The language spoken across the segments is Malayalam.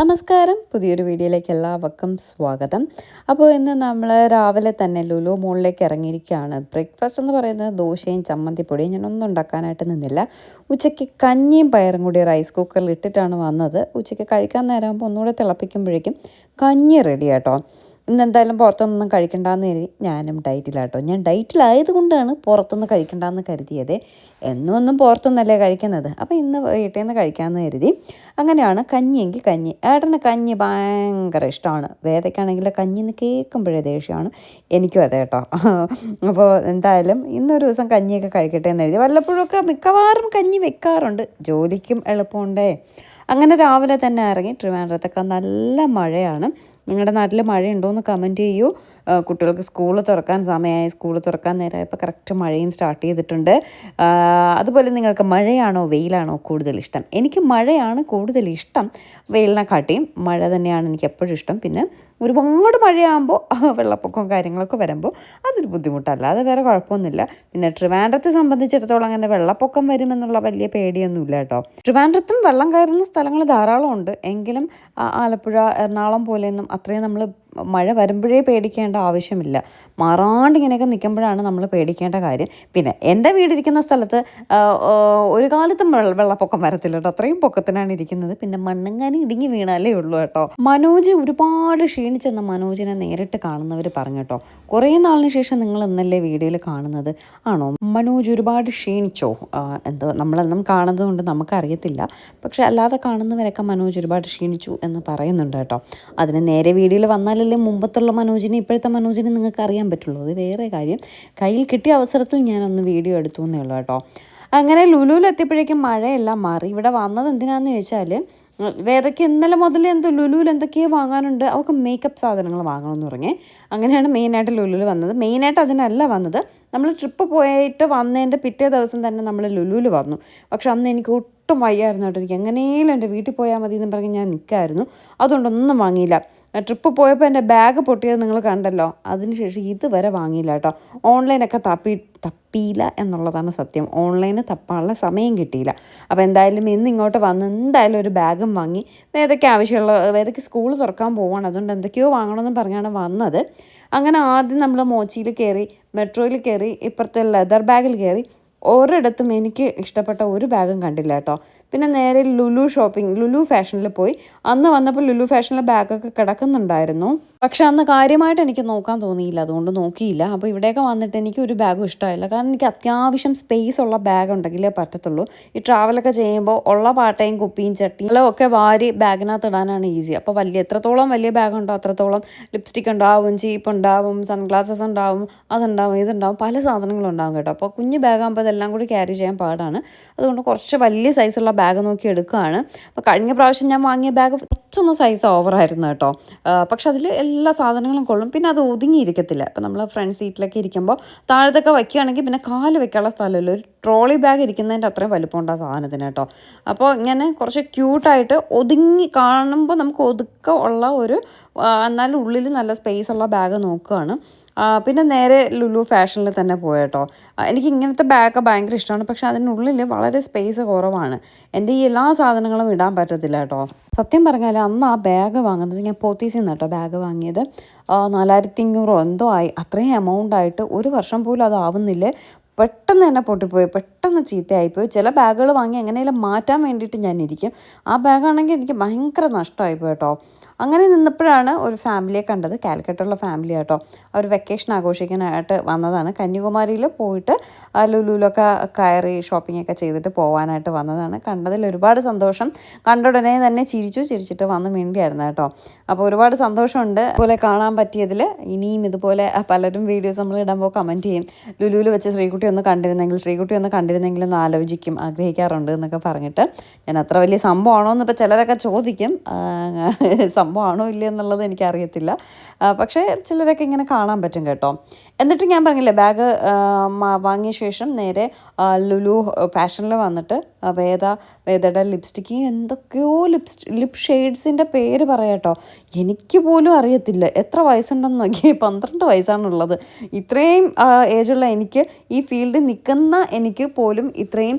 നമസ്കാരം, പുതിയൊരു വീഡിയോയിലേക്ക് എല്ലാവർക്കും സ്വാഗതം. അപ്പോൾ ഇന്ന് നമ്മൾ രാവിലെ തന്നെ ലുലു മോളിലേക്ക് ഇറങ്ങിയിരിക്കുകയാണ്. ബ്രേക്ക്ഫാസ്റ്റ് എന്ന് പറയുന്നത് ദോശയും ചമ്മന്തിപ്പൊടിയും. ഞാനൊന്നും ഉണ്ടാക്കാനായിട്ട് നിന്നില്ല. ഉച്ചയ്ക്ക് കഞ്ഞിയും പയറും കൂടി റൈസ് കുക്കറിൽ ഇട്ടിട്ടാണ് വന്നത്. ഉച്ചയ്ക്ക് കഴിക്കാൻ നേരമാകുമ്പോൾ ഒന്നുകൂടെ തിളപ്പിക്കുമ്പോഴേക്കും കഞ്ഞി റെഡി ആട്ടോ. ഇന്നെന്തായാലും പുറത്തുനിന്നൊന്നും കഴിക്കണ്ടെന്ന് കരുതി ഞാനും ഡയറ്റിലാട്ടോ. ഞാൻ ഡയറ്റിലായത് കൊണ്ടാണ് പുറത്തുനിന്ന് കഴിക്കണ്ടെന്ന് കരുതിയത്. എന്നും പുറത്തുനിന്നല്ലേ കഴിക്കുന്നത്. അപ്പോൾ ഇന്ന് വീട്ടിൽ നിന്ന് കഴിക്കാമെന്ന് കരുതി. അങ്ങനെയാണ് കഞ്ഞിയെങ്കിൽ കഞ്ഞി. ഏട്ടന് കഞ്ഞി ഭയങ്കര ഇഷ്ടമാണ്. വേദയ്ക്കാണെങ്കിൽ കഞ്ഞി എന്ന് കേൾക്കുമ്പോഴേ ദേഷ്യമാണ്. എനിക്കും അതെ കേട്ടോ. അപ്പോൾ എന്തായാലും ഇന്നൊരു ദിവസം കഞ്ഞിയൊക്കെ കഴിക്കട്ടെ എന്ന് കരുതി. വല്ലപ്പോഴൊക്കെ മിക്കവാറും കഞ്ഞി വെക്കാറുണ്ട്. ജോലിക്കും എളുപ്പമുണ്ടേ. അങ്ങനെ രാവിലെ തന്നെ ഇറങ്ങി. ട്രിവാൻഡ്രത്തൊക്കെ നല്ല മഴയാണ്. നിങ്ങളുടെ നാട്ടിൽ മഴയുണ്ടോയെന്ന് കമൻറ്റ് ചെയ്യൂ. കുട്ടികൾക്ക് സ്കൂൾ തുറക്കാൻ സമയമായി. സ്കൂൾ തുറക്കാൻ നേരമായപ്പോൾ കറക്റ്റ് മഴയും സ്റ്റാർട്ട് ചെയ്തിട്ടുണ്ട്. അതുപോലെ നിങ്ങൾക്ക് മഴയാണോ വെയിലാണോ കൂടുതൽ ഇഷ്ടം? എനിക്ക് മഴയാണ് കൂടുതൽ ഇഷ്ടം. വെയിലിനെക്കാട്ടിയും മഴ തന്നെയാണ് എനിക്ക് എപ്പോഴും ഇഷ്ടം. പിന്നെ ഒരുപാട് മഴയാകുമ്പോൾ വെള്ളപ്പൊക്കവും കാര്യങ്ങളൊക്കെ വരുമ്പോൾ അതൊരു ബുദ്ധിമുട്ടല്ല. അത് വേറെ കുഴപ്പമൊന്നുമില്ല. പിന്നെ ട്രിവാൻഡ്രത്തെ സംബന്ധിച്ചിടത്തോളം അങ്ങനെ വെള്ളപ്പൊക്കം വരുമെന്നുള്ള വലിയ പേടിയൊന്നുമില്ല കേട്ടോ. ട്രിവാൻഡ്രത്തും വെള്ളം കയറുന്ന സ്ഥലങ്ങൾ ധാരാളം ഉണ്ട്. എങ്കിലും ആലപ്പുഴ, എറണാകുളം പോലെയൊന്നും അത്രയും നമ്മൾ മഴ വരുമ്പോഴേ പേടിക്കേണ്ട ആവശ്യമില്ല. മാറാണ്ട് ഇങ്ങനെയൊക്കെ നിൽക്കുമ്പോഴാണ് നമ്മൾ പേടിക്കേണ്ട കാര്യം. പിന്നെ എൻ്റെ വീടിരിക്കുന്ന സ്ഥലത്ത് ഒരു കാലത്തും വെള്ളപ്പൊക്കം വരത്തില്ല കേട്ടോ. അത്രയും പൊക്കത്തിനാണ് ഇരിക്കുന്നത്. പിന്നെ മണ്ണുങ്ങാനും ഇടുങ്ങി വീണാലേ ഉള്ളൂ കേട്ടോ. മനോജ് ഒരുപാട് ക്ഷീണിച്ചെന്ന മനോജിനെ നേരിട്ട് കാണുന്നവർ പറഞ്ഞു കേട്ടോ. കുറേ നാളിന് ശേഷം നിങ്ങൾ ഇന്നല്ലേ വീഡിയോയിൽ കാണുന്നത്. ആണോ മനോജ് ഒരുപാട് ക്ഷീണിച്ചോ? എന്തോ നമ്മളെന്നും കാണുന്നത് കൊണ്ട് നമുക്കറിയത്തില്ല. പക്ഷെ അല്ലാതെ കാണുന്നവരൊക്കെ മനോജ് ഒരുപാട് ക്ഷീണിച്ചു എന്ന് പറയുന്നുണ്ട് കേട്ടോ. അതിന് നേരെ വീഡിയോയിൽ വന്നാലല്ലേ മുമ്പത്തുള്ള മനോജിനെ ഇപ്പോഴത്തെ മനോജിനെ നിങ്ങൾക്ക് അറിയാൻ പറ്റുള്ളൂ. അത് വേറെ കാര്യം. കയ്യിൽ കിട്ടിയ അവസരത്തിൽ ഞാനൊന്ന് വീഡിയോ എടുത്തു എന്നേ ഉള്ളൂ കേട്ടോ. അങ്ങനെ ലുലുവിലെത്തിയപ്പോഴേക്കും മഴയെല്ലാം മാറി. ഇവിടെ വന്നത് എന്തിനാണെന്ന് ചോദിച്ചാൽ വേദയ്ക്ക് ഇന്നലെ മുതൽ ലുലുവിൽ എന്തൊക്കെയോ വാങ്ങാനുണ്ട്. അവൾക്ക് മേക്കപ്പ് സാധനങ്ങൾ വാങ്ങണമെന്ന് പറഞ്ഞേ. അങ്ങനെയാണ് മെയിനായിട്ട് ലുലുവിൽ വന്നത്. മെയിനായിട്ട് അതിനല്ല വന്നത്. നമ്മൾ ട്രിപ്പ് പോയിട്ട് വന്നതിൻ്റെ പിറ്റേ ദിവസം തന്നെ നമ്മൾ ലുലുവിൽ വന്നു. പക്ഷെ അന്ന് എനിക്ക് ഒട്ടും വയ്യായിരുന്നു കേട്ടോ. എനിക്ക് എങ്ങനെയും എൻ്റെ വീട്ടിൽ പോയാൽ മതി എന്ന് പറഞ്ഞ് ഞാൻ നിൽക്കായിരുന്നു. അതുകൊണ്ടൊന്നും വാങ്ങിയില്ല. ട്രിപ്പ് പോയപ്പോൾ എൻ്റെ ബാഗ് പൊട്ടിയത് നിങ്ങൾ കണ്ടല്ലോ. അതിനുശേഷം ഇതുവരെ വാങ്ങിയില്ല കേട്ടോ. ഓൺലൈനൊക്കെ തപ്പിയില്ല എന്നുള്ളതാണ് സത്യം. ഓൺലൈന് തപ്പാനുള്ള സമയം കിട്ടിയില്ല. അപ്പോൾ എന്തായാലും ഇന്ന് ഇങ്ങോട്ട് വന്ന് എന്തായാലും ഒരു ബാഗും വാങ്ങി. വേദയ്ക്ക് സ്കൂൾ തുറക്കാൻ പോവാണ്. അതുകൊണ്ട് എന്തൊക്കെയോ വാങ്ങണമെന്ന് പറഞ്ഞാണ് വന്നത്. അങ്ങനെ ആദ്യം നമ്മൾ മോച്ചിയിൽ കയറി, മെട്രോയിൽ കയറി, ഇപ്പുറത്തെ ലെതർ ബാഗിൽ കയറി. ഒരിടത്തും എനിക്ക് ഇഷ്ടപ്പെട്ട ഒരു ബാഗും കണ്ടില്ല കേട്ടോ. പിന്നെ നേരെ ലുലു ഫാഷനിൽ പോയി. അന്ന് വന്നപ്പോൾ ലുലു ഫാഷനിലെ ബാഗൊക്കെ കിടക്കുന്നുണ്ടായിരുന്നു. പക്ഷെ അന്ന് കാര്യമായിട്ട് എനിക്ക് നോക്കാൻ തോന്നിയില്ല. അതുകൊണ്ട് നോക്കിയില്ല. അപ്പോൾ ഇവിടെയൊക്കെ വന്നിട്ട് എനിക്ക് ഒരു ബാഗും ഇഷ്ടമായില്ല. കാരണം എനിക്ക് അത്യാവശ്യം സ്പേസ് ഉള്ള ബാഗ് ഉണ്ടെങ്കിലേ പറ്റത്തുള്ളൂ. ഈ ട്രാവലൊക്കെ ചെയ്യുമ്പോൾ ഉള്ള പാട്ടയും കുപ്പിയും ചട്ടിയും ഒക്കെ വാരി ബാഗിനകത്ത് ഇടാനാണ് ഈസി. അപ്പോൾ എത്രത്തോളം വലിയ ബാഗുണ്ടോ അത്രത്തോളം ലിപ്സ്റ്റിക് ഉണ്ടാവും, ചീപ്പ് ഉണ്ടാവും, സൺഗ്ലാസസ് ഉണ്ടാവും, അതുണ്ടാവും, ഇതുണ്ടാവും, പല സാധനങ്ങളും ഉണ്ടാവും കേട്ടോ. അപ്പോൾ കുഞ്ഞ് ബാഗാകുമ്പോൾ ഇതെല്ലാം കൂടി ക്യാരി ചെയ്യാൻ പാടാണ്. അതുകൊണ്ട് കുറച്ച് വലിയ സൈസുള്ള ബാഗ് നോക്കി എടുക്കുകയാണ്. അപ്പോൾ കഴിഞ്ഞ പ്രാവശ്യം ഞാൻ വാങ്ങിയ ബാഗ് കുറച്ചൊന്ന് സൈസ് ഓവറായിരുന്നു കേട്ടോ. പക്ഷെ അതിൽ എല്ലാ സാധനങ്ങളും കൊള്ളും. പിന്നെ അത് ഒതുങ്ങിയിരിക്കത്തില്ല. അപ്പോൾ നമ്മൾ ഫ്രണ്ട് സീറ്റിലൊക്കെ ഇരിക്കുമ്പോൾ താഴത്തൊക്കെ വയ്ക്കുകയാണെങ്കിൽ പിന്നെ കാല് വെക്കാനുള്ള സ്ഥലമില്ല. ഒരു ട്രോളി ബാഗ് ഇരിക്കുന്നതിൻ്റെ അത്രയും വലിപ്പമുണ്ട് ആ സാധനത്തിന് കേട്ടോ. അപ്പോൾ ഇങ്ങനെ കുറച്ച് ക്യൂട്ടായിട്ട് ഒതുങ്ങി കാണുമ്പോൾ നമുക്ക് ഒതുക്കം ഒരു എന്നാലും ഉള്ളിൽ നല്ല സ്പേസ് ഉള്ള ബാഗ് നോക്കുകയാണ്. പിന്നെ നേരെ ലുലു ഫാഷനിൽ തന്നെ പോയേട്ടോ. എനിക്ക് ഇങ്ങനത്തെ ബാഗ് ഭയങ്കര ഇഷ്ടമാണ്. പക്ഷെ അതിനുള്ളിൽ വളരെ സ്പേസ് കുറവാണ്. എൻ്റെ ഈ എല്ലാ സാധനങ്ങളും ഇടാൻ പറ്റത്തില്ല കേട്ടോ. സത്യം പറഞ്ഞാൽ അന്ന് ആ ബാഗ് വാങ്ങുന്നത് ഞാൻ പോത്തീസിൽ നിന്ന് കേട്ടോ ബാഗ് വാങ്ങിയത്. 4500 എന്തോ ആയി. അത്രയും എമൗണ്ട് ആയിട്ട് ഒരു വർഷം പോലും അതാവുന്നില്ലേ. പെട്ടെന്ന് തന്നെ പൊട്ടിപ്പോയി, പെട്ടെന്ന് ചീത്തയായിപ്പോയി. ചില ബാഗുകൾ വാങ്ങി എങ്ങനെയെങ്കിലും മാറ്റാൻ വേണ്ടിയിട്ട് ഞാനിരിക്കും. ആ ബാഗാണെങ്കിൽ എനിക്ക് ഭയങ്കര നഷ്ടമായിപ്പോയി കേട്ടോ. അങ്ങനെ നിന്നപ്പോഴാണ് ഒരു ഫാമിലിയെ കണ്ടത്. കാലിക്കറ്റുള്ള ഫാമിലി കേട്ടോ. അവർ വെക്കേഷൻ ആഘോഷിക്കാനായിട്ട് വന്നതാണ്. കന്യാകുമാരിയിൽ പോയിട്ട് ലുലുവിലൊക്കെ കയറി ഷോപ്പിംഗ് ഒക്കെ ചെയ്തിട്ട് പോകാനായിട്ട് വന്നതാണ്. കണ്ടതിൽ ഒരുപാട് സന്തോഷം. കണ്ട ഉടനെ തന്നെ ചിരിച്ചിട്ട് വന്ന് മിണ്ടിയായിരുന്നു കേട്ടോ. അപ്പോൾ ഒരുപാട് സന്തോഷമുണ്ട് ഇതുപോലെ കാണാൻ പറ്റിയതിൽ. ഇനിയും ഇതുപോലെ പലരും വീഡിയോസ് നമ്മൾ ഇടുമ്പോൾ കമൻറ്റ് ചെയ്യും, ലുലുവിൽ വെച്ച് ശ്രീകുട്ടി ഒന്ന് കണ്ടിരുന്നെങ്കിൽ എന്ന് ആലോചിക്കും, ആഗ്രഹിക്കാറുണ്ട് എന്നൊക്കെ പറഞ്ഞിട്ട്. ഞാൻ അത്ര വലിയ സംഭവമാണോ എന്ന് ഇപ്പോൾ ചിലരൊക്കെ ചോദിക്കും. സംഭവമാണോ ഇല്ല എന്നുള്ളത് എനിക്കറിയത്തില്ല. പക്ഷേ ചിലരൊക്കെ ഇങ്ങനെ കാണാൻ പറ്റും കേട്ടോ. എന്നിട്ട് ഞാൻ പറഞ്ഞില്ലേ ബാഗ് വാങ്ങിയ ശേഷം നേരെ ലുലു ഫാഷനിൽ വന്നിട്ട് വേദയുടെ ലിപ്സ്റ്റിക്ക് എന്തൊക്കെയോ ലിപ് ഷെയ്ഡ്സിൻ്റെ പേര് പറയാട്ടോ, എനിക്ക് പോലും അറിയത്തില്ല. എത്ര വയസ്സുണ്ടെന്ന് നോക്കി, 12 വയസ്സാണുള്ളത്. ഇത്രയും ഏജുള്ള എനിക്ക്, ഈ ഫീൽഡിൽ നിൽക്കുന്ന എനിക്ക് പോലും ഇത്രയും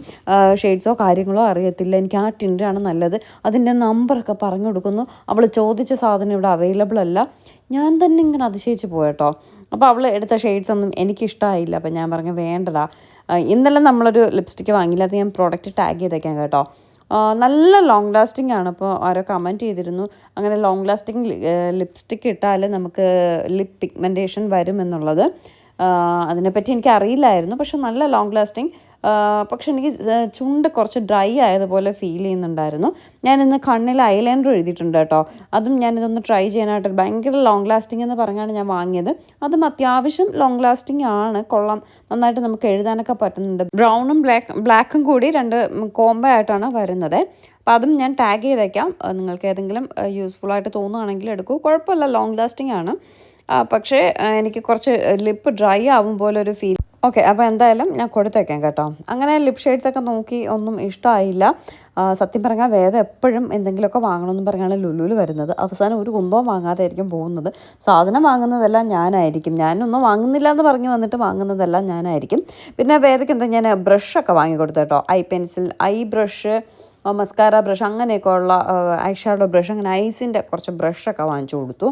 ഷെയ്ഡ്സോ കാര്യങ്ങളോ അറിയത്തില്ല. എനിക്ക് ആ ടിൻ്റാണ് നല്ലത്, അതിൻ്റെ നമ്പറൊക്കെ പറഞ്ഞു കൊടുക്കുന്നു. അവൾ ചോദിച്ച സാധനം ഇവിടെ അവൈലബിൾ അല്ല. ഞാൻ തന്നെ ഇങ്ങനെ അതിശയിച്ച് പോയട്ടോ. അപ്പോൾ അവൾ എടുത്ത ഷെയ്ഡ്സ് ഒന്നും എനിക്കിഷ്ടമായില്ല. അപ്പോൾ ഞാൻ പറഞ്ഞു വേണ്ടടാ. ഇന്നലെ നമ്മളൊരു ലിപ്സ്റ്റിക്ക് വാങ്ങിയില്ല, അത് ഞാൻ പ്രോഡക്റ്റ് ടാഗ് ചെയ്തേക്കാം കേട്ടോ. നല്ല ലോങ് ലാസ്റ്റിംഗ് ആണ്. അപ്പോൾ ആരോ കമൻറ്റ് ചെയ്തിരുന്നു അങ്ങനെ ലോങ് ലാസ്റ്റിംഗ് ലിപ്സ്റ്റിക്ക് ഇട്ടാൽ നമുക്ക് ലിപ് പിഗ്മെൻറ്റേഷൻ വരുമെന്നുള്ളത്. അതിനെപ്പറ്റി എനിക്ക് അറിയില്ലായിരുന്നു. പക്ഷെ നല്ല ലോങ് ലാസ്റ്റിംഗ്. പക്ഷെ എനിക്ക് ചുണ്ട് കുറച്ച് ഡ്രൈ ആയതുപോലെ ഫീൽ ചെയ്യുന്നുണ്ടായിരുന്നു. ഞാനിന്ന് കണ്ണിൽ ഐലൈനർ എഴുതിയിട്ടുണ്ട് കേട്ടോ. അതും ഞാനിതൊന്ന് ട്രൈ ചെയ്യാനായിട്ട് ഭയങ്കര ലോങ് ലാസ്റ്റിംഗ് എന്ന് പറഞ്ഞാണ് ഞാൻ വാങ്ങിയത്. അതും അത്യാവശ്യം ലോങ് ലാസ്റ്റിംഗ് ആണ്, കൊള്ളാം. നന്നായിട്ട് നമുക്ക് എഴുതാനൊക്കെ പറ്റുന്നുണ്ട്. ബ്രൗണും ബ്ലാക്കും കൂടി 2 കോംബോ ആയിട്ടാണ് വരുന്നത്. അപ്പോൾ അതും ഞാൻ ടാഗ് ചെയ്തേക്കാം. നിങ്ങൾക്ക് ഏതെങ്കിലും യൂസ്ഫുള്ളായിട്ട് തോന്നുകയാണെങ്കിൽ എടുക്കൂ. കുഴപ്പമില്ല, ലോങ് ലാസ്റ്റിംഗ് ആണ്. പക്ഷേ എനിക്ക് കുറച്ച് ലിപ്പ് ഡ്രൈ ആവും പോലെ ഒരു ഫീൽ. ഓക്കെ, അപ്പോൾ എന്തായാലും ഞാൻ കൊടുത്തേക്കാം കേട്ടോ. അങ്ങനെ ലിപ് ഷെയ്ഡ്സൊക്കെ നോക്കി ഒന്നും ഇഷ്ടമായില്ല. സത്യം പറഞ്ഞാൽ വേദ എപ്പോഴും എന്തെങ്കിലുമൊക്കെ വാങ്ങണമെന്ന് പറഞ്ഞാണ് ലുലുവിൽ വരുന്നത്. അവസാനം ഒരു കുന്തവും വാങ്ങാതെ ആയിരിക്കും പോകുന്നത്. സാധനം വാങ്ങുന്നതെല്ലാം ഞാനായിരിക്കും. ഞാനൊന്നും വാങ്ങുന്നില്ല എന്ന് പറഞ്ഞ് വന്നിട്ട് വാങ്ങുന്നതെല്ലാം ഞാനായിരിക്കും. പിന്നെ വേദയ്ക്ക് എന്താ, ഞാൻ ബ്രഷൊക്കെ വാങ്ങിക്കൊടുത്തു കേട്ടോ. I pencil, I brush, mascara brush, അങ്ങനെയൊക്കെ ഉള്ള ഐ ഷാഡോ ബ്രഷ്, അങ്ങനെ ഐസിൻ്റെ കുറച്ച് ബ്രഷൊക്കെ വാങ്ങിച്ചു കൊടുത്തു.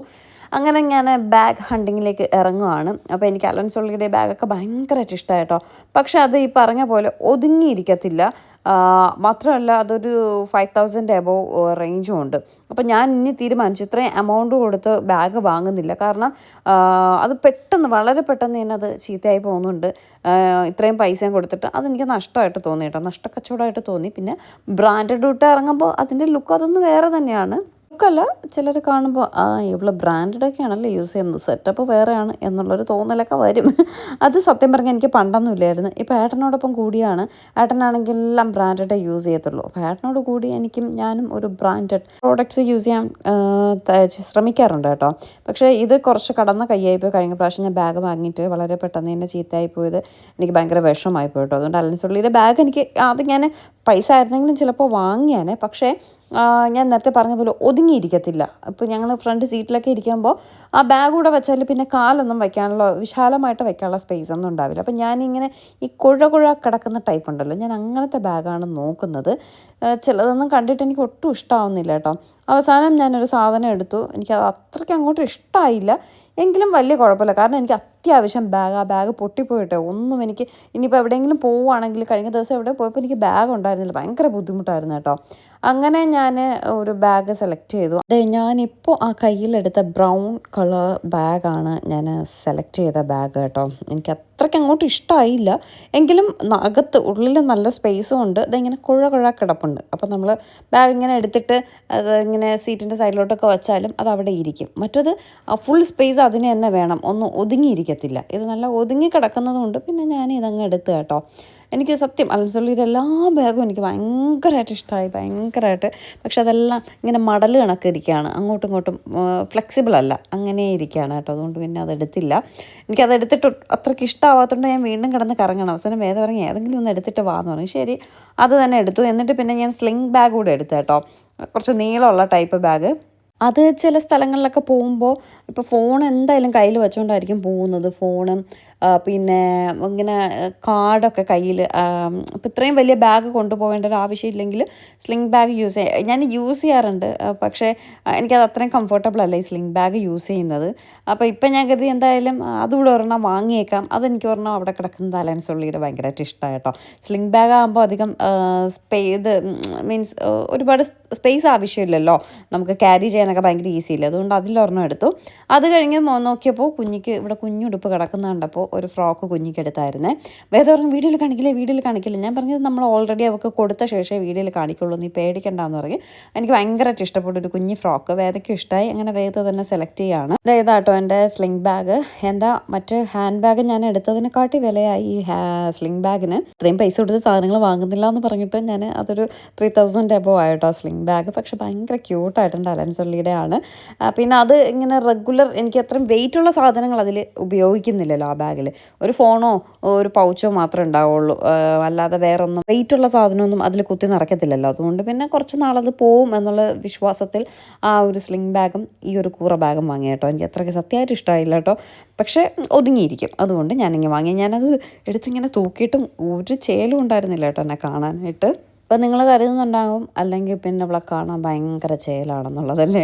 അങ്ങനെ ഞാൻ ബാഗ് ഹണ്ടിങ്ങിലേക്ക് ഇറങ്ങുവാണ്. അപ്പോൾ എനിക്ക് അലൻ സോളിയുടെ ബാഗൊക്കെ ഭയങ്കരമായിട്ട് ഇഷ്ടമായി കേട്ടോ. പക്ഷെ അത് ഈ പറഞ്ഞ പോലെ ഒതുങ്ങിയിരിക്കത്തില്ല. മാത്രമല്ല അതൊരു 5000 എബോവ് റേഞ്ചും ഉണ്ട്. അപ്പോൾ ഞാൻ ഇനി തീരുമാനിച്ചു ഇത്രയും എമൗണ്ട് കൊടുത്ത് ബാഗ് വാങ്ങുന്നില്ല. കാരണം അത് പെട്ടെന്ന്, വളരെ പെട്ടെന്ന് തന്നെ അത് ചീത്തയായി പോകുന്നുണ്ട്. ഇത്രയും പൈസയും കൊടുത്തിട്ട് അതെനിക്ക് നഷ്ടമായിട്ട് തോന്നി കേട്ടോ. നഷ്ടക്കച്ചവടമായിട്ട് തോന്നി. പിന്നെ ബ്രാൻഡഡ് ഇട്ട് ഇറങ്ങുമ്പോൾ അതിൻ്റെ ലുക്ക് അതൊന്നും വേറെ തന്നെയാണ്. ലുക്കല്ല, ചിലർ കാണുമ്പോൾ ഇവള് ബ്രാൻഡഡൊക്കെ ആണല്ലോ യൂസ് ചെയ്യുന്നത്, സെറ്റപ്പ് വേറെയാണ് എന്നുള്ളൊരു തോന്നലൊക്കെ വരും. അത് സത്യം പറഞ്ഞാൽ എനിക്ക് പണ്ടൊന്നും ഇല്ലായിരുന്നു. ഇപ്പോൾ ഏട്ടനോടൊപ്പം കൂടിയാണ്. ഏട്ടനാണെങ്കിൽ എല്ലാം ബ്രാൻഡഡേ യൂസ് ചെയ്യത്തുള്ളൂ. അപ്പോൾ ഏട്ടനോട് കൂടി ഞാനും ഒരു ബ്രാൻഡഡ് പ്രോഡക്റ്റ്സ് യൂസ് ചെയ്യാൻ ശ്രമിക്കാറുണ്ട് കേട്ടോ. പക്ഷേ ഇത് കുറച്ച് കടന്ന കൈയായിപ്പോയി. കഴിഞ്ഞ പ്രാവശ്യം ഞാൻ ബാഗ് വാങ്ങിയിട്ട് വളരെ പെട്ടെന്ന് തന്നെ ചീത്തയായി പോയത് എനിക്ക് ഭയങ്കര വിഷമമായി പോയിട്ടോ. അതുകൊണ്ട് അലൻ സോളിയുടെ ബാഗ് എനിക്ക് അത് ഞാൻ പൈസ ആയിരുന്നെങ്കിലും ചിലപ്പോൾ വാങ്ങിയാനേ. പക്ഷേ ഞാൻ നേരത്തെ പറഞ്ഞ പോലെ ഒതുങ്ങിയിരിക്കത്തില്ല. ഇപ്പോൾ ഞങ്ങൾ ഫ്രണ്ട് സീറ്റിലൊക്കെ ഇരിക്കുമ്പോൾ ആ ബാഗ് കൂടെ വെച്ചാൽ പിന്നെ കാലൊന്നും വയ്ക്കാനുള്ള, വിശാലമായിട്ട് വയ്ക്കാനുള്ള സ്പേസ് ഒന്നും ഉണ്ടാവില്ല. അപ്പം ഞാനിങ്ങനെ ഈ കുഴ കിടക്കുന്ന ടൈപ്പ് ഉണ്ടല്ലോ, ഞാൻ അങ്ങനത്തെ ബാഗാണ് നോക്കുന്നത്. ചിലതൊന്നും കണ്ടിട്ട് എനിക്ക് ഒട്ടും ഇഷ്ടമാവുന്നില്ല കേട്ടോ. അവസാനം ഞാനൊരു സാധനം എടുത്തു. എനിക്കത് അത്രയ്ക്ക് അങ്ങോട്ട് ഇഷ്ടമായില്ല. എങ്കിലും വലിയ കുഴപ്പമില്ല. കാരണം എനിക്ക് അത്യാവശ്യം ആ ബാഗ് പൊട്ടിപ്പോയിട്ടെ ഒന്നും എനിക്ക് ഇനിയിപ്പോൾ എവിടെയെങ്കിലും പോവുകയാണെങ്കിൽ, കഴിഞ്ഞ ദിവസം എവിടെ പോയപ്പോൾ എനിക്ക് ബാഗ് ഉണ്ടായിരുന്നില്ല. ഭയങ്കര ബുദ്ധിമുട്ടായിരുന്നു കേട്ടോ. അങ്ങനെ ഞാൻ ഒരു ബാഗ് സെലക്ട് ചെയ്തു. അതെ, ഞാനിപ്പോൾ ആ കയ്യിലെടുത്ത ബ്രൗൺ കളർ ബാഗാണ് ഞാൻ സെലക്ട് ചെയ്ത ബാഗ് കേട്ടോ. എനിക്ക് അത്രയ്ക്ക് അങ്ങോട്ട് ഇഷ്ടമായില്ല. എങ്കിലും അകത്ത് ഉള്ളിൽ നല്ല സ്പേസും ഉണ്ട്. ഇതിങ്ങനെ കുഴ കിടപ്പുണ്ട്. അപ്പോൾ നമ്മൾ ബാഗ് ഇങ്ങനെ എടുത്തിട്ട് അത് ഇങ്ങനെ സീറ്റിൻ്റെ സൈഡിലോട്ടൊക്കെ വെച്ചാലും അത് അവിടെ ഇരിക്കും. മറ്റത് ഫുൾ സ്പേസ് അതിന് തന്നെ വേണം, ഒന്നും ഒതുങ്ങിയിരിക്കത്തില്ല. ഇത് നല്ല ഒതുങ്ങി കിടക്കുന്നതുകൊണ്ട് പിന്നെ ഞാൻ ഇതങ്ങ് എടുത്ത് കേട്ടോ. എനിക്ക് സത്യം അലൻ സോളിയുടെ എല്ലാ ബാഗും എനിക്ക് ഭയങ്കരമായിട്ട് ഇഷ്ടമായി, ഭയങ്കരമായിട്ട്. പക്ഷെ അതെല്ലാം ഇങ്ങനെ മടൽ കണക്കിരിക്കുകയാണ്, അങ്ങോട്ടും ഇങ്ങോട്ടും ഫ്ലെക്സിബിൾ അല്ല, അങ്ങനെ ഇരിക്കുകയാണ് കേട്ടോ. അതുകൊണ്ട് പിന്നെ അതെടുത്തില്ല. എനിക്കതെടുത്തിട്ട് അത്രയ്ക്ക് ഇഷ്ടമാവാത്തതുകൊണ്ട് ഞാൻ വീണ്ടും കിടന്ന് കറങ്ങണം. അവസാനം വേദ പറഞ്ഞ് ഏതെങ്കിലും ഒന്ന് എടുത്തിട്ട് വാന്ന് പറഞ്ഞു. ശരി, അത് തന്നെ എടുത്തു. എന്നിട്ട് പിന്നെ ഞാൻ സ്ലിംഗ് ബാഗ് കൂടെ എടുത്തു കേട്ടോ. കുറച്ച് നീളമുള്ള ടൈപ്പ് ബാഗ്. അത് ചില സ്ഥലങ്ങളിലൊക്കെ പോകുമ്പോൾ ഇപ്പോൾ ഫോൺ എന്തായാലും കയ്യിൽ വെച്ചുകൊണ്ടായിരിക്കും പോകുന്നത്. ഫോണും പിന്നെ ഇങ്ങനെ കാർഡൊക്കെ കയ്യിൽ. അപ്പോൾ ഇത്രയും വലിയ ബാഗ് കൊണ്ടുപോകേണ്ട ഒരു ആവശ്യമില്ലെങ്കിൽ സ്ലിംഗ് ബാഗ് ഞാൻ യൂസ് ചെയ്യാറുണ്ട്. പക്ഷേ എനിക്കത് അത്രയും കംഫർട്ടബിൾ അല്ല ഈ സ്ലിംഗ് ബാഗ് യൂസ് ചെയ്യുന്നത്. അപ്പോൾ ഇപ്പം ഞാൻ കരുതി എന്തായാലും അതുകൂടെ ഒരെണ്ണം വാങ്ങിയേക്കാം. അതെനിക്ക് ഒരെണ്ണം അവിടെ കിടക്കുന്നത് അലൻ സോളിയുടെ ഭയങ്കരമായിട്ട് ഇഷ്ടമാണ് കേട്ടോ. സ്ലിംഗ് ബാഗ് ആകുമ്പോൾ അധികം മീൻസ് ഒരുപാട് സ്പേസ് ആവശ്യമില്ലല്ലോ, നമുക്ക് ക്യാരി ചെയ്യാനൊക്കെ ഭയങ്കര ഈസി ഇല്ല. അതുകൊണ്ട് അതിലൊരെണ്ണം എടുത്തു. അത് കഴിഞ്ഞ് നോക്കിയപ്പോൾ കുഞ്ഞിക്ക് ഇവിടെ കുഞ്ഞുടുപ്പ് കിടക്കുന്ന കണ്ടപ്പോൾ ഒരു ഫ്രോക്ക് കുഞ്ഞിക്ക് എടുത്തായിരുന്നേ. വേദ പറഞ്ഞു വീഡിയോയിൽ കാണിക്കില്ല. ഞാൻ പറഞ്ഞത് നമ്മൾ ഓൾറെഡി അവൾക്ക് കൊടുത്ത ശേഷമേ വീഡിയോയിൽ കാണിക്കുള്ളൂ, നീ പേടിക്കണ്ടെന്ന് പറഞ്ഞ്. എനിക്ക് ഭയങ്കരമായിട്ട് ഇഷ്ടപ്പെട്ടൊരു കുഞ്ഞി ഫ്രോക്ക് വേദയ്ക്ക് ഇഷ്ടമായി. അങ്ങനെ വേദ തന്നെ സെലക്ട് ചെയ്യുകയാണ്. ഇതാട്ടോ എൻ്റെ സ്ലിംഗ് ബാഗ്. എൻ്റെ മറ്റ് ഹാൻഡ് ബാഗ് ഞാൻ എടുത്തതിനെക്കാട്ടി വിലയായി ഈ സ്ലിംഗ് ബാഗിന്. ഇത്രയും പൈസ കൊടുത്ത് സാധനങ്ങൾ വാങ്ങുന്നില്ല എന്ന് പറഞ്ഞിട്ട് ഞാൻ അതൊരു 3000 എബോവ് ആയിട്ടോ സ്ലിംഗ് ബാഗ്. പക്ഷെ ഭയങ്കര ക്യൂട്ടായിട്ടുണ്ട്, അലൻ സോളിയുടെ ആണ്. പിന്നെ അത് ഇങ്ങനെ റെഗുലർ, എനിക്ക് അത്രയും വെയിറ്റുള്ള സാധനങ്ങൾ അതിൽ ഉപയോഗിക്കുന്നില്ലല്ലോ ആ ബാഗിൽ. ബാഗിൽ. ഒരു ഫോണോ ഒരു പൗച്ചോ മാത്രമേ ഉണ്ടാവുള്ളൂ, അല്ലാതെ വേറെ ഒന്നും വെയിറ്റുള്ള സാധനമൊന്നും അതിൽ കുത്തി നിറയ്ക്കത്തില്ലല്ലോ. അതുകൊണ്ട് പിന്നെ കുറച്ച് നാളത് പോവും എന്നുള്ള വിശ്വാസത്തിൽ ആ ഒരു സ്ലിംഗ് ബാഗും ഈ ഒരു കൂറ ബാഗും വാങ്ങി കേട്ടോ. എനിക്ക് അത്രയ്ക്ക് സത്യമായിട്ട് ഇഷ്ടമായില്ല കേട്ടോ, പക്ഷേ ഒതുങ്ങിയിരിക്കും. അതുകൊണ്ട് ഞാനിങ്ങനെ വാങ്ങി. ഞാനത് എടുത്തിങ്ങനെ തൂക്കിയിട്ടും ഒരു ചേലും ഉണ്ടായിരുന്നില്ല കേട്ടോ എന്നെ കാണാനായിട്ട്. അപ്പോൾ നിങ്ങൾ കരുതുന്നുണ്ടാകും അല്ലെങ്കിൽ പിന്നെ ഇവിടെ കാണാൻ ഭയങ്കര ചേലാണെന്നുള്ളതല്ലേ.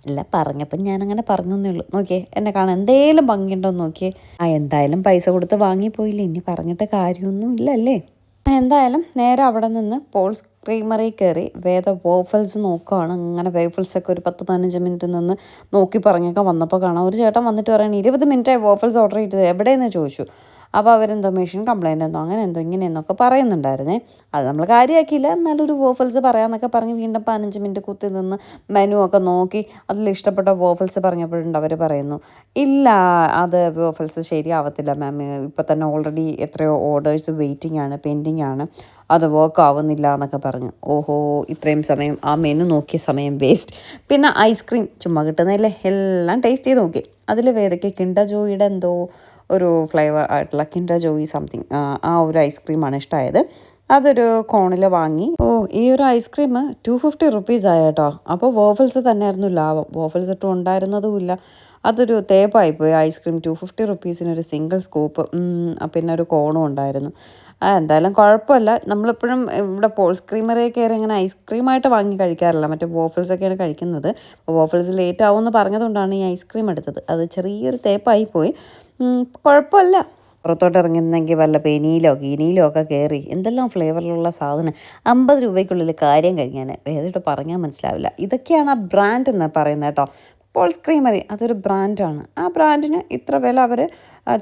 അല്ല, പറഞ്ഞപ്പം ഞാനങ്ങനെ പറഞ്ഞേ ഉള്ളൂ. നോക്കിയേ, എന്നെ കാണാൻ എന്തേലും ഭംഗിയുണ്ടോ എന്ന് നോക്കിയേ. എന്തായാലും പൈസ കൊടുത്ത് വാങ്ങിപ്പോയില്ലേ, ഇനി പറഞ്ഞിട്ട് കാര്യമൊന്നും ഇല്ലല്ലേ. എന്തായാലും നേരെ അവിടെ നിന്ന് പോൾസ് ക്രീമറി കയറി വേദ വോഫൽസ് നോക്കുകയാണ്. അങ്ങനെ വേഫൽസൊക്കെ ഒരു 10-15 മിനിറ്റ് നിന്ന് നോക്കി പറഞ്ഞൊക്കെ വന്നപ്പോൾ കാണാം ഒരു ചേട്ടൻ വന്നിട്ട് പറയണം 20 മിനിറ്റായി വോഫൽസ് ഓർഡർ ചെയ്തത്, എവിടെയെന്ന് ചോദിച്ചു. അപ്പോൾ അവരെന്തോ മെഷീൻ കംപ്ലൈൻ്റ് എന്തോ അങ്ങനെ എന്തോ ഇങ്ങനെയെന്നൊക്കെ പറയുന്നുണ്ടായിരുന്നേ. അത് നമ്മൾ കാര്യമാക്കിയില്ല. എന്നാലും ഒരു വോഫൽസ് പറയാമെന്നൊക്കെ പറഞ്ഞ് വീണ്ടും 15 മിനിറ്റ് കുത്തി നിന്ന് മെനു ഒക്കെ നോക്കി അതിൽ ഇഷ്ടപ്പെട്ട വോഫൽസ് പറഞ്ഞപ്പോഴുണ്ട് അവർ പറയുന്നു, ഇല്ല അത് വോഫൽസ് ശരിയാവത്തില്ല മാം, ഇപ്പോൾ തന്നെ ഓൾറെഡി എത്രയോ ഓർഡേഴ്സ് വെയിറ്റിംഗ് ആണ്, പെൻഡിങ് ആണ്, അത് വർക്ക് ആവുന്നില്ല എന്നൊക്കെ പറഞ്ഞു. ഓഹോ, ഇത്രയും സമയം ആ മെനു നോക്കിയ സമയം വേസ്റ്റ്. പിന്നെ ഐസ്ക്രീം ചുമ്മാ കിട്ടുന്നതല്ലേ, എല്ലാം ടേസ്റ്റ് ചെയ്ത് നോക്കി. അതിൽ വേദയ്ക്ക് കിൻഡർ ജോയിയുടെ എന്തോ ഒരു ഫ്ലേവർ ആയിട്ടുള്ള കിൻഡർ ജോയി സംതിങ്, ആ ഒരു ഐസ്ക്രീമാണ് ഇഷ്ടമായത്. അതൊരു കോണിൽ വാങ്ങി. ഈ ഒരു ഐസ്ക്രീം 250 റുപ്പീസ് ആയ കേട്ടോ. അപ്പോൾ വോഫൽസ് തന്നെയായിരുന്നു ലാഭം. വോഫൽസ് ഇട്ടും ഉണ്ടായിരുന്നതുമില്ല. അതൊരു തേപ്പായിപ്പോയി. ഐസ്ക്രീം 250 റുപ്പീസിനൊരു സിംഗിൾ സ്കൂപ്പ്, പിന്നെ ഒരു കോണും ഉണ്ടായിരുന്നു. എന്തായാലും കുഴപ്പമില്ല. നമ്മളെപ്പോഴും ഇവിടെ പോൾസ് ക്രീമറി കയറി ഇങ്ങനെ ഐസ്ക്രീമായിട്ട് വാങ്ങി കഴിക്കാറില്ല, മറ്റേ വോഫൽസൊക്കെയാണ് കഴിക്കുന്നത്. അപ്പോൾ വോഫൽസ് ലേറ്റ് ആവുമെന്ന് പറഞ്ഞതുകൊണ്ടാണ് ഈ ഐസ്ക്രീം എടുത്തത്. അത് ചെറിയൊരു തേപ്പായിപ്പോയി, കുഴപ്പമില്ല. പുറത്തോട്ട് ഇറങ്ങുന്നെങ്കിൽ വല്ല പെനിയിലോ ഗിനിയിലോ ഒക്കെ കയറി എന്തെല്ലാം ഫ്ലേവറിലുള്ള സാധനം 50 രൂപയ്ക്കുള്ളിൽ കാര്യം കഴിഞ്ഞാൽ ഏതിട്ട് പറഞ്ഞാൽ മനസ്സിലാവില്ല. ഇതൊക്കെയാണ് ആ ബ്രാൻഡ് എന്ന് പറയുന്നത് കേട്ടോ. പോൾസ് ക്രീമറി അതൊരു ബ്രാൻഡാണ്. ആ ബ്രാൻഡിന് ഇത്ര വില അവർ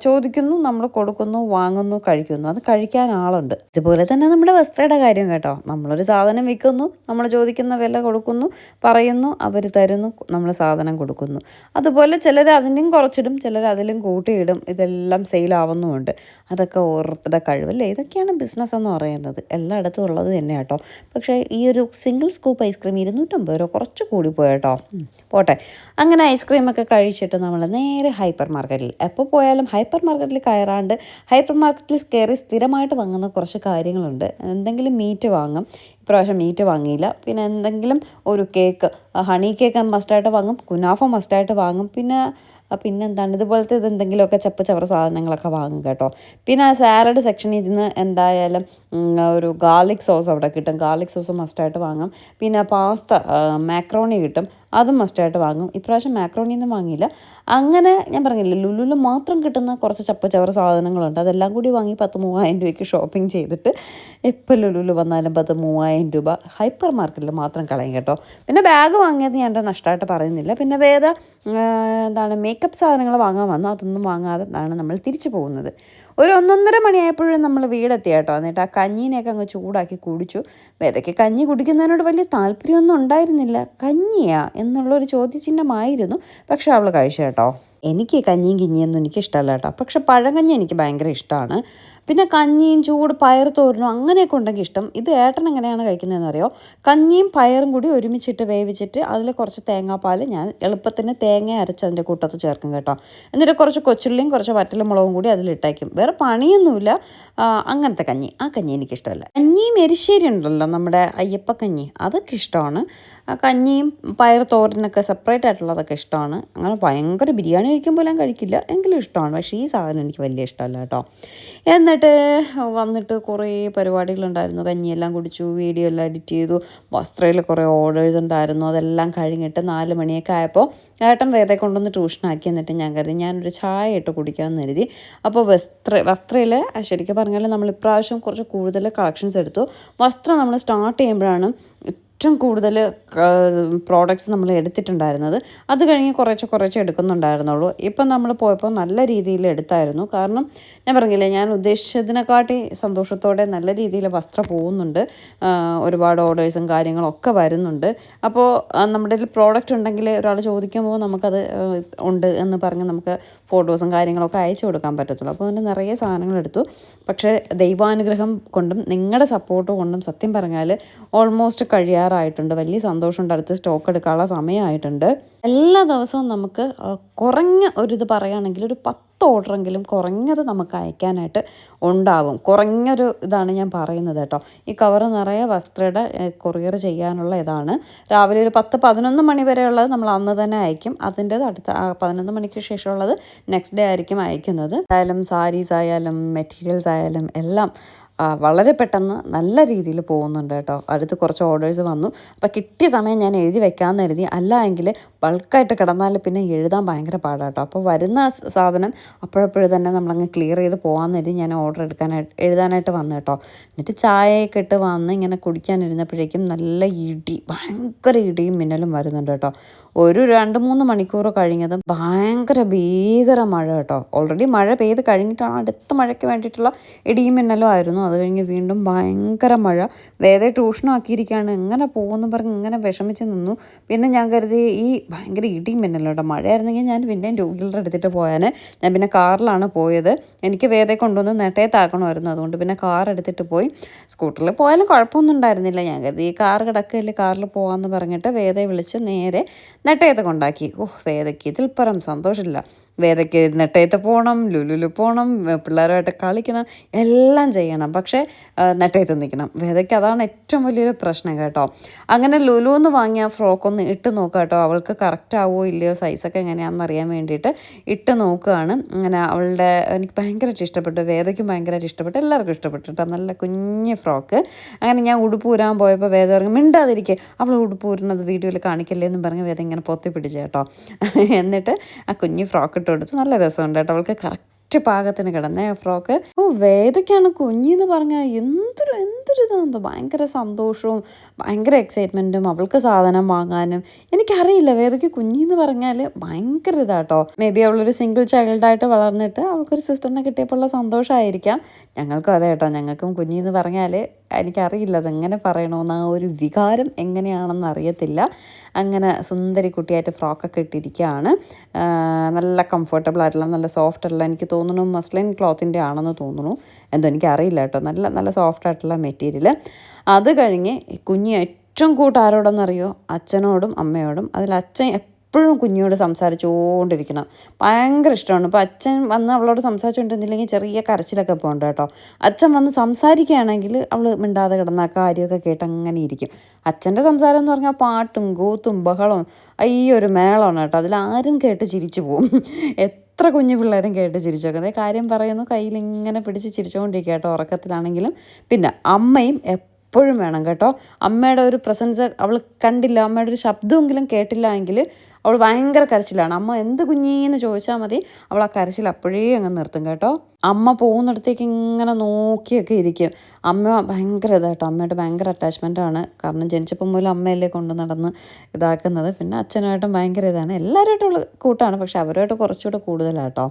ചോദിക്കുന്നു, നമ്മൾ കൊടുക്കുന്നു, വാങ്ങുന്നു, കഴിക്കുന്നു. അത് കഴിക്കാൻ ആളുണ്ട്. ഇതുപോലെ തന്നെ നമ്മുടെ വസ്ത്രയുടെ കാര്യം കേട്ടോ. നമ്മളൊരു സാധനം വിൽക്കുന്നു, നമ്മൾ ചോദിക്കുന്ന വില കൊടുക്കുന്നു, പറയുന്നു, അവർ തരുന്നു, നമ്മൾ സാധനം കൊടുക്കുന്നു. അതുപോലെ ചിലർ അതിനും കുറച്ചിടും, ചിലർ അതിലും കൂട്ടിയിടും. ഇതെല്ലാം സെയിലാവുന്നുമുണ്ട്. അതൊക്കെ ഓരോരുത്തരുടെ കഴിവല്ലേ. ഇതൊക്കെയാണ് ബിസിനസ് എന്ന് പറയുന്നത്. എല്ലായിടത്തും ഉള്ളത് തന്നെ കേട്ടോ. പക്ഷേ ഈ ഒരു സിംഗിൾ സ്കൂപ്പ് ഐസ്ക്രീം 250 രൂപ കുറച്ച് കൂടിപ്പോയി കേട്ടോ. പോട്ടെ. അങ്ങനെ ഐസ്ക്രീമൊക്കെ കഴിച്ചിട്ട് നമ്മൾ നേരെ ഹൈപ്പർ മാർക്കറ്റിൽ, എപ്പോൾ പോയാലും ഹൈപ്പർ മാർക്കറ്റിൽ കയറാണ്ട് ഹൈപ്പർ മാർക്കറ്റിൽ കയറി സ്ഥിരമായിട്ട് വാങ്ങുന്ന കുറച്ച് കാര്യങ്ങളുണ്ട്. എന്തെങ്കിലും മീറ്റ് വാങ്ങും. ഇപ്രാവശ്യം മീറ്റ് വാങ്ങിയില്ല. പിന്നെ എന്തെങ്കിലും ഒരു കേക്ക്, ഹണി കേക്ക് മസ്റ്റായിട്ട് വാങ്ങും, കുനാഫ മസ്റ്റായിട്ട് വാങ്ങും. പിന്നെന്താണ് ഇതുപോലത്തെ എന്തെങ്കിലുമൊക്കെ ചവറ സാധനങ്ങളൊക്കെ വാങ്ങും കേട്ടോ. പിന്നെ സാലഡ് സെക്ഷനിൽ നിന്ന് എന്തായാലും ഒരു ഗാർലിക് സോസ് അവിടെ കിട്ടും. ഗാർലിക് സോസ് മസ്റ്റായിട്ട് വാങ്ങും. പിന്നെ പാസ്ത, മാക്രോണി കിട്ടും, അതും മസ്റ്റായിട്ട് വാങ്ങും. ഇപ്രാവശ്യം മാക്രോണിയൊന്നും വാങ്ങിയില്ല. അങ്ങനെ ഞാൻ പറഞ്ഞില്ലേ, ലുലുവിൽ മാത്രം കിട്ടുന്ന കുറച്ച് ചവറ സാധനങ്ങളുണ്ട്. അതെല്ലാം കൂടി വാങ്ങി 10-3000 രൂപയ്ക്ക് ഷോപ്പിംഗ് ചെയ്തിട്ട് എപ്പോൾ ലുലുവിൽ വന്നാലും 10-3000 രൂപ ഹൈപ്പർ മാർക്കറ്റിൽ മാത്രം കളയും കേട്ടോ. പിന്നെ ബാഗ് വാങ്ങിയത് ഞാൻ നഷ്ടമായിട്ട് പറയുന്നില്ല. പിന്നെ മേക്കപ്പ് സാധനങ്ങൾ വാങ്ങാൻ വന്നു. അതൊന്നും വാങ്ങാതെ നമ്മൾ തിരിച്ചു പോകുന്നത്. ഒരു 1-1.5 മണിയായപ്പോഴും നമ്മൾ വീടെത്തി കേട്ടോ. എന്നിട്ട് ആ കഞ്ഞീനെയൊക്കെ അങ്ങ് ചൂടാക്കി കുടിച്ചു. വേദയ്ക്ക് കഞ്ഞി കുടിക്കുന്നതിനോട് വലിയ താല്പര്യമൊന്നും ഉണ്ടായിരുന്നില്ല. കഞ്ഞിയാ എന്നുള്ളൊരു ചോദ്യചിഹ്നമായിരുന്നു. പക്ഷെ അവൾ കഴിച്ചു കേട്ടോ. എനിക്ക് കഞ്ഞിയും കിഞ്ഞിയൊന്നും എനിക്ക് ഇഷ്ടമല്ല കേട്ടോ. പക്ഷെ പഴങ്കഞ്ഞി എനിക്ക് ഭയങ്കര ഇഷ്ടമാണ്. പിന്നെ കഞ്ഞിയും ചൂട് പയർ തോരനും അങ്ങനെയൊക്കെ ഉണ്ടെങ്കിൽ ഇഷ്ടം. ഇത് ഏട്ടൻ എങ്ങനെയാണ് കഴിക്കുന്നതെന്ന് അറിയോ? കഞ്ഞിയും പയറും കൂടി ഒരുമിച്ചിട്ട് വേവിച്ചിട്ട് അതിൽ കുറച്ച് തേങ്ങാപ്പാൽ ഞാൻ എളുപ്പത്തിന് തേങ്ങ അരച്ച് അതിൻ്റെ കൂട്ടത്ത് ചേർക്കും കേട്ടോ. എന്നിട്ട് കുറച്ച് കൊച്ചുള്ളിയും കുറച്ച് വറ്റൽമുളകും കൂടി അതിലിട്ടേക്കും. വേറെ പണിയൊന്നുമില്ല. അങ്ങനത്തെ കഞ്ഞി, ആ കഞ്ഞി എനിക്കിഷ്ടമല്ല. കഞ്ഞിയും എരിശ്ശേരി ഉണ്ടല്ലോ, നമ്മുടെ അയ്യപ്പക്കഞ്ഞി, അതൊക്കെ ഇഷ്ടമാണ്. ആ കഞ്ഞിയും പയർ തോരനൊക്കെ സെപ്പറേറ്റ് ആയിട്ടുള്ളതൊക്കെ ഇഷ്ടമാണ്. അങ്ങനെ ഭയങ്കര ബിരിയാണി കഴിക്കുമ്പോൾ ഞാൻ കഴിക്കില്ല, എങ്കിലും ഇഷ്ടമാണ്. പക്ഷേ ഈ സാധനം എനിക്ക് വലിയ ഇഷ്ടമല്ല കേട്ടോ. എന്നിട്ട് വന്നിട്ട് കുറേ പരിപാടികളുണ്ടായിരുന്നു. കഞ്ഞിയെല്ലാം കുടിച്ചു, വീഡിയോ എല്ലാം എഡിറ്റ് ചെയ്തു. വസ്ത്രയിൽ കുറേ ഓർഡേഴ്സ് ഉണ്ടായിരുന്നു. അതെല്ലാം കഴിഞ്ഞിട്ട് 4 മണിയൊക്കെ ആയപ്പോൾ ഏട്ടൻ വേദയെ കൊണ്ടുവന്ന് ട്യൂഷനാക്കി. എന്നിട്ട് ഞാൻ കരുതി ഞാനൊരു ചായ ഇട്ട് കുടിക്കാമെന്ന് കരുതി. അപ്പോൾ വസ്ത്രയിൽ ശരിക്കും പറഞ്ഞാൽ നമ്മൾ ഇപ്രാവശ്യം കുറച്ച് കൂടുതൽ കളക്ഷൻസ് എടുത്തു. വസ്ത്രം നമ്മൾ സ്റ്റാർട്ട് ചെയ്യുമ്പോഴാണ് ഏറ്റവും കൂടുതൽ പ്രോഡക്റ്റ്സ് നമ്മൾ എടുത്തിട്ടുണ്ടായിരുന്നത്. അത് കഴിഞ്ഞ് കുറച്ച് എടുക്കുന്നുണ്ടായിരുന്നുള്ളൂ. ഇപ്പം നമ്മൾ പോയപ്പോൾ നല്ല രീതിയിൽ എടുത്തായിരുന്നു. കാരണം ഞാൻ പറഞ്ഞില്ലേ, ഞാൻ ഉദ്ദേശിച്ചതിനെക്കാട്ടി സന്തോഷത്തോടെ നല്ല രീതിയിൽ വസ്ത്രം പോകുന്നുണ്ട്. ഒരുപാട് ഓർഡേഴ്സും കാര്യങ്ങളൊക്കെ വരുന്നുണ്ട്. അപ്പോൾ നമ്മുടെ കയ്യിൽ പ്രോഡക്റ്റ് ഉണ്ടെങ്കിൽ ഒരാൾ ചോദിക്കുമ്പോൾ നമുക്കത് ഉണ്ട് എന്ന് പറഞ്ഞ് നമുക്ക് ഫോട്ടോസും കാര്യങ്ങളൊക്കെ അയച്ചു കൊടുക്കാൻ പറ്റത്തുള്ളൂ. അപ്പോൾ അതിന് നിറയെ സാധനങ്ങൾ എടുത്തു. പക്ഷേ ദൈവാനുഗ്രഹം കൊണ്ടും നിങ്ങളുടെ സപ്പോർട്ട് കൊണ്ടും സത്യം പറഞ്ഞാൽ ഓൾമോസ്റ്റ് കഴിയാറായിട്ടുണ്ട്. വലിയ സന്തോഷമുണ്ട്. അടുത്ത് സ്റ്റോക്ക് എടുക്കാനുള്ള സമയമായിട്ടുണ്ട്. എല്ലാ ദിവസവും നമുക്ക് കുറഞ്ഞ ഒരിത് പറയുകയാണെങ്കിൽ ഒരു 10 ഓർഡറെങ്കിലും കുറഞ്ഞത് നമുക്ക് അയക്കാനായിട്ട് ഉണ്ടാവും. കുറഞ്ഞൊരു ഇതാണ് ഞാൻ പറയുന്നത് കേട്ടോ. ഈ കവർ നിറയെ വസ്ത്രയുടെ കൊറിയർ ചെയ്യാനുള്ള ഇതാണ്. രാവിലെ ഒരു 10-11 മണി വരെയുള്ളത് നമ്മൾ അന്ന് തന്നെ അയക്കും. അതിൻ്റേത് അടുത്ത 11 മണിക്ക് ശേഷമുള്ളത് നെക്സ്റ്റ് ഡേ ആയിരിക്കും അയക്കുന്നത്. ആയാലും സാരീസ് ആയാലും മെറ്റീരിയൽസ് ആയാലും എല്ലാം വളരെ പെട്ടെന്ന് നല്ല രീതിയിൽ പോകുന്നുണ്ട് കേട്ടോ. അടുത്ത് കുറച്ച് ഓർഡേഴ്സ് വന്നു. അപ്പോൾ കിട്ടിയ സമയം ഞാൻ എഴുതി വെക്കാമെന്ന് കരുതി. അല്ല എങ്കിൽ ബൾക്കായിട്ട് കിടന്നാൽ പിന്നെ എഴുതാൻ ഭയങ്കര പാടാണ് കേട്ടോ. അപ്പോൾ വരുന്ന സാധനം അപ്പോഴപ്പോഴും തന്നെ നമ്മളങ്ങ് ക്ലിയർ ചെയ്ത് പോകാമെന്ന് കരുതി ഞാൻ ഓർഡർ എഴുതാനായിട്ട് വന്നു കേട്ടോ. എന്നിട്ട് ചായയൊക്കെ ഇട്ട് വന്ന് ഇങ്ങനെ കുടിക്കാനിരുന്നപ്പോഴേക്കും നല്ല ഭയങ്കര ഇടിയും മിന്നലും വരുന്നുണ്ട് കേട്ടോ. ഒരു 2-3 മണിക്കൂർ കഴിഞ്ഞതും ഭീകര മഴ കേട്ടോ. ഓൾറെഡി മഴ പെയ്ത് കഴിഞ്ഞിട്ടാണ് അടുത്ത മഴയ്ക്ക് വേണ്ടിയിട്ടുള്ള ഇടിയും മിന്നലും ആയിരുന്നു. അത് കഴിഞ്ഞ് വീണ്ടും ഭയങ്കര മഴ. വേറെ ട്യൂഷനും ആക്കിയിരിക്കുകയാണ്. എങ്ങനെ പോകുമെന്ന് പറഞ്ഞ് ഇങ്ങനെ വിഷമിച്ച് നിന്നു. പിന്നെ ഞാൻ കരുതി ഈ ഭയങ്കര ഇടിയും മിന്നലും കേട്ടോ. മഴയായിരുന്നെങ്കിൽ ഞാൻ പിന്നെയും 2 വീലർ എടുത്തിട്ട് പോയാൽ. ഞാൻ പിന്നെ കാറിലാണ് പോയത്. എനിക്ക് വേറെ കൊണ്ടുവന്ന് നെട്ടയത്താക്കണമായിരുന്നു. അതുകൊണ്ട് പിന്നെ കാർ എടുത്തിട്ട് പോയി. സ്കൂട്ടറിൽ പോയാലും കുഴപ്പമൊന്നും ഉണ്ടായിരുന്നില്ല. ഞാൻ കരുതി ഈ കാർ കിടക്കില്ല, കാറിൽ പോകാമെന്ന് പറഞ്ഞിട്ട് വേദയെ വിളിച്ച് നേരെ നെട്ടയത്ത് കൊണ്ടാക്കി. വേദയ്ക്ക് ഇതിൽ പരം സന്തോഷമില്ല. വേദയ്ക്ക് നെട്ടയത്ത് പോകണം, ലുലുവിൽ പോകണം, പിള്ളേരുമായിട്ട് കളിക്കണം, എല്ലാം ചെയ്യണം. പക്ഷേ നെട്ടയത്ത് നിൽക്കണം. വേദയ്ക്ക് അതാണ് ഏറ്റവും വലിയൊരു പ്രശ്നം കേട്ടോ. അങ്ങനെ ലുലുവെന്ന് വാങ്ങിയ ഫ്രോക്കൊന്ന് ഇട്ട് നോക്കുക കേട്ടോ. അവൾക്ക് കറക്റ്റ് ആവുമോ ഇല്ലയോ, സൈസൊക്കെ എങ്ങനെയാണെന്ന് അറിയാൻ വേണ്ടിയിട്ട് ഇട്ട് നോക്കുകയാണ്. അങ്ങനെ അവളുടെ എനിക്ക് ഭയങ്കരമായിട്ട് ഇഷ്ടപ്പെട്ടു. വേദയ്ക്കും ഭയങ്കരമായിട്ട് ഇഷ്ടപ്പെട്ടു. എല്ലാവർക്കും ഇഷ്ടപ്പെട്ടു കേട്ടോ. നല്ല കുഞ്ഞ് ഫ്രോക്ക്. അങ്ങനെ ഞാൻ ഉടുപ്പ് ഊരാൻ പോയപ്പോൾ വേദ പറഞ്ഞു മിണ്ടാതിരിക്കുക, അവൾ ഉടുപ്പ് ഊരുന്നത് വീഡിയോയിൽ കാണിക്കല്ലേ എന്നും പറഞ്ഞ് വേദ ഇങ്ങനെ പൊത്തി പിടിച്ചു കേട്ടോ. എന്നിട്ട് ആ കുഞ്ഞ് ഫ്രോക്ക് കൊടുത്ത് നല്ല രസമുണ്ട് കേട്ടോ. അവൾക്ക് കറക്റ്റ് പാകത്തിന് കിടന്നേ ഫ്രോക്ക്. വേദയ്ക്കാണ് കുഞ്ഞെന്ന് പറഞ്ഞാൽ എന്തൊരു ഇതാണെന്നോ, ഭയങ്കര സന്തോഷവും ഭയങ്കര എക്സൈറ്റ്മെൻറ്റും അവൾക്ക് സാധനം വാങ്ങാനും. എനിക്കറിയില്ല, വേദയ്ക്ക് കുഞ്ഞെന്ന് പറഞ്ഞാൽ ഭയങ്കര ഇതാട്ടോ. മേ ബി അവളൊരു സിംഗിൾ ചൈൽഡായിട്ട് വളർന്നിട്ട് അവൾക്കൊരു സിസ്റ്ററിനെ കിട്ടിയപ്പോഴുള്ള സന്തോഷമായിരിക്കാം. ഞങ്ങൾക്കും അതെ കേട്ടോ. ഞങ്ങൾക്കും കുഞ്ഞെന്ന് പറഞ്ഞാൽ എനിക്കറിയില്ല അതെങ്ങനെ പറയണമെന്ന്, ആ ഒരു വികാരം എങ്ങനെയാണെന്ന് അറിയത്തില്ല. അങ്ങനെ സുന്ദരി കുട്ടിയായിട്ട് ഫ്രോക്കൊക്കെ ഇട്ടിരിക്കുകയാണ്. നല്ല കംഫർട്ടബിൾ ആയിട്ടുള്ള നല്ല സോഫ്റ്റ് ആയിട്ടുള്ള, എനിക്ക് തോന്നുന്നു മസ്ലിൻ ക്ലോത്തിൻ്റെ ആണെന്ന് തോന്നുന്നു. എന്തോ എനിക്കറിയില്ല കേട്ടോ. നല്ല സോഫ്റ്റ് ആയിട്ടുള്ള മെറ്റീരിയൽ. അത് കഴിഞ്ഞ് കുഞ്ഞ് ഏറ്റവും കൂട്ട് ആരോടെന്നറിയോ? അച്ഛനോടും അമ്മയോടും. അതിൽ അച്ഛൻ എപ്പോഴും കുഞ്ഞോട് സംസാരിച്ചുകൊണ്ടിരിക്കണം. ഭയങ്കര ഇഷ്ടമാണ്. ഇപ്പോൾ അച്ഛൻ വന്ന് അവളോട് സംസാരിച്ചുകൊണ്ടിരുന്നില്ലെങ്കിൽ ചെറിയ കരച്ചിലൊക്കെ പോകുന്നുണ്ട് കേട്ടോ. അച്ഛൻ വന്ന് സംസാരിക്കുകയാണെങ്കിൽ അവൾ മിണ്ടാതെ കിടന്ന ആ കാര്യമൊക്കെ കേട്ട് അങ്ങനെ ഇരിക്കും. അച്ഛൻ്റെ സംസാരം എന്ന് പറഞ്ഞാൽ പാട്ടും കൂത്തും ബഹളവും ഒരു മേളമാണ് കേട്ടോ. അതിലാരും കേട്ട് ചിരിച്ചു പോവും. എത്ര കുഞ്ഞു പിള്ളേരും കേട്ട് ചിരിച്ചോക്കെ. അതേ കാര്യം പറയുന്നു, കയ്യിലിങ്ങനെ പിടിച്ച് ചിരിച്ചുകൊണ്ടിരിക്കുക കേട്ടോ, ഉറക്കത്തിലാണെങ്കിലും. പിന്നെ അമ്മയും എപ്പോഴും വേണം കേട്ടോ. അമ്മയുടെ ഒരു പ്രസൻസ് അവൾ കണ്ടില്ല, അമ്മയുടെ ഒരു ശബ്ദമെങ്കിലും കേട്ടില്ല എങ്കിൽ അവൾ ഭയങ്കര കരച്ചിലാണ്. അമ്മ എന്ത് കുഞ്ഞീന്ന് ചോദിച്ചാൽ മതി, അവൾ ആ കരച്ചിൽ അപ്പോഴേ അങ്ങ് നിർത്തും കേട്ടോ. അമ്മ പോകുന്നിടത്തേക്ക് ഇങ്ങനെ നോക്കിയൊക്കെ ഇരിക്കും. അമ്മ ഭയങ്കര ഇതാട്ടോ. അമ്മയുടെ ഭയങ്കര അറ്റാച്ച്മെൻറ്റാണ്. കാരണം ജനിച്ചപ്പം മുതൽ അമ്മയല്ലേ കൊണ്ട് നടന്ന് ഇതാക്കുന്നത്. പിന്നെ അച്ഛനുമായിട്ടും ഭയങ്കര ഇതാണ്. എല്ലാവരുമായിട്ടുള്ള കൂട്ടാണ്, പക്ഷെ അവരുമായിട്ട് കുറച്ചുകൂടെ കൂടുതലാട്ടോ.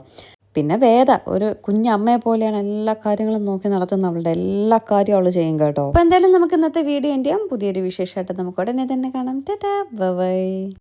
പിന്നെ വേദ ഒരു കുഞ്ഞമ്മയെ പോലെയാണ് എല്ലാ കാര്യങ്ങളും നോക്കി നടത്തുന്ന. അവളുടെ എല്ലാ കാര്യവും അവൾ ചെയ്യും കേട്ടോ. അപ്പോൾ എന്തായാലും നമുക്ക് ഇന്നത്തെ വീഡിയോ എൻ്റെ പുതിയൊരു വിശേഷമായിട്ട് നമുക്ക് ഉടനെ തന്നെ കാണാം. ടാറ്റാ, ബൈ.